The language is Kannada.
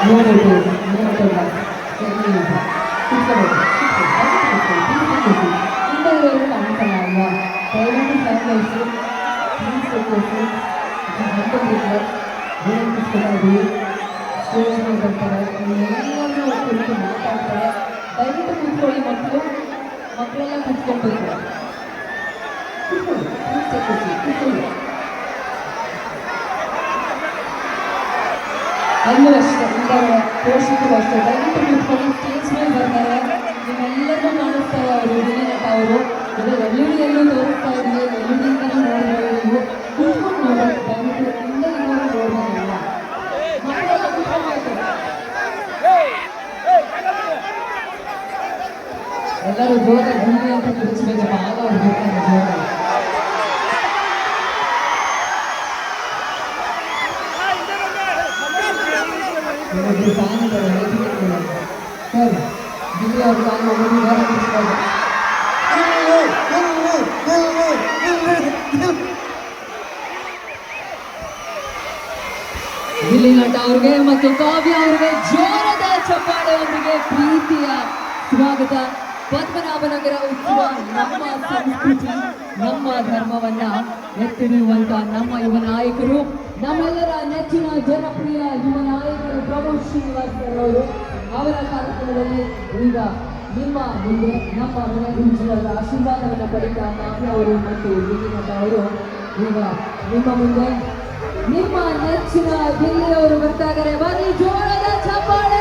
ನೋಡೋದು ನೋಡೋದ ಇಂಥವರು ಕಾಣ್ತಲ್ಲ ಅಲ್ವಾ ದಯವಿಟ್ಟು ಸಂತೋಷಿ ವಿನಂತಿಸ್ಕೊಳ್ಳೋದು ಸ್ಟೇಜ್ ಮೇಲೆ ಬರ್ತಾರೆ ಎಲ್ಲರೂ ಕುರಿತು ಮಾತಾಡ್ತಾರೆ ದಯವಿಟ್ಟು ಕೂತ್ಕೊಳ್ಳಿ ಮಕ್ಕಳೆಲ್ಲ ಕೂತ್ಕೊಳ್ಬೇಕು ಕೂತ್ಕೊಳ್ಳಿ ಅಲ್ಲೂ ಅಷ್ಟೇ ಇದ್ದಾರೆ ಪೋಷಕರು ಅಷ್ಟೇ ದಯವಿಟ್ಟು ಕೂತ್ಕೊಂಡು ಸ್ಟೇಜ್ ಮೇಲೆ ಬರ್ತಾರೆ ನಿಮ್ಮೆಲ್ಲರಿಗೂ ಕಾಣಿಸ್ತಾರೆ ಅವರು ವಿನಯನಟ ಅವರು ಇದು ಎಲ್ಇಡಿಯಲ್ಲೂ ತೋರಿಸ್ತಾ ಇದ್ದೀವಿ ಎಲ್ಇಡಿಯಿಂದಲೂ ನೋಡ್ಬೋದು ನೀವು ಕೂತ್ಕೊಂಡು ನೋಡಿ ದಯವಿಟ್ಟು ಎಲ್ಲರಿಗೂ ನೋಡ್ಬೋದಲ್ಲ ಮಕ್ಕಳೆಲ್ಲ ಕೂತ್ಕೊಳ್ಬೇಕು ಎಲ್ಲರೂ ಜೋರಾಗಿ ಗುಂಡಿ ಅಂತ ಕುದಿಸ್ಬೇಕಪ್ಪ ಆಗ ಅವ್ರು ಬರ್ತಾರೆ ಜೋರಾಗಿ ಫ್ಯಾನ್ ಇದ್ದಾರೆ ಸರ್ ದಿಲ್ಲಿ ಅವ್ರ ಫ್ಯಾನ್ ಹೋಗೋದು ಬೇರೆ ಕುಡಿಸ್ಬೋದು ದಿಲ್ಲಿ ನಟ ಅವ್ರಿಗೆ ಮತ್ತು ಕಾವ್ಯ ಅವ್ರಿಗೆ ಜೋರದ ಚಪ್ಪಾಳೆಯೊಂದಿಗೆ ಪ್ರೀತಿಯ ಸ್ವಾಗತ. ಪದ್ಮನಾಭನಗರ ಉತ್ಸವ ನಮ್ಮ ಸಂಸ್ಕೃತಿ ನಮ್ಮ ಧರ್ಮವನ್ನ ಎತ್ತಿಡುವಂತ ನಮ್ಮ ಯುವ ನಾಯಕರು ನಮ್ಮೆಲ್ಲರ ನೆಚ್ಚಿನ ಜನಪ್ರಿಯ ಯುವ ನಾಯಕರು ಪ್ರಭು ಶ್ರೀನಿವಾಸ್ ಅವರು ಅವರ ಕಾರ್ಯಕ್ರಮದಲ್ಲಿ ಈಗ ನಿಮ್ಮ ಮುಂದೆ ನಮ್ಮ ಮನೆಗುಂಜಿನವರ ಆಶೀರ್ವಾದವನ್ನು ಪಡೆದ ಕಾವ್ಯ ಅವರು ಮತ್ತು ದಿಲ್ಲಿನಟ ಅವರು ಈಗ ನಿಮ್ಮ ಮುಂದೆ ನಿಮ್ಮ ನೆಚ್ಚಿನ ದಿಲ್ಲಿಯವರು ಬರ್ತಾ ಇದ್ದಾರೆ. ಬನ್ನಿ ಜೋರದ ಚಪ್ಪಾಳೆ.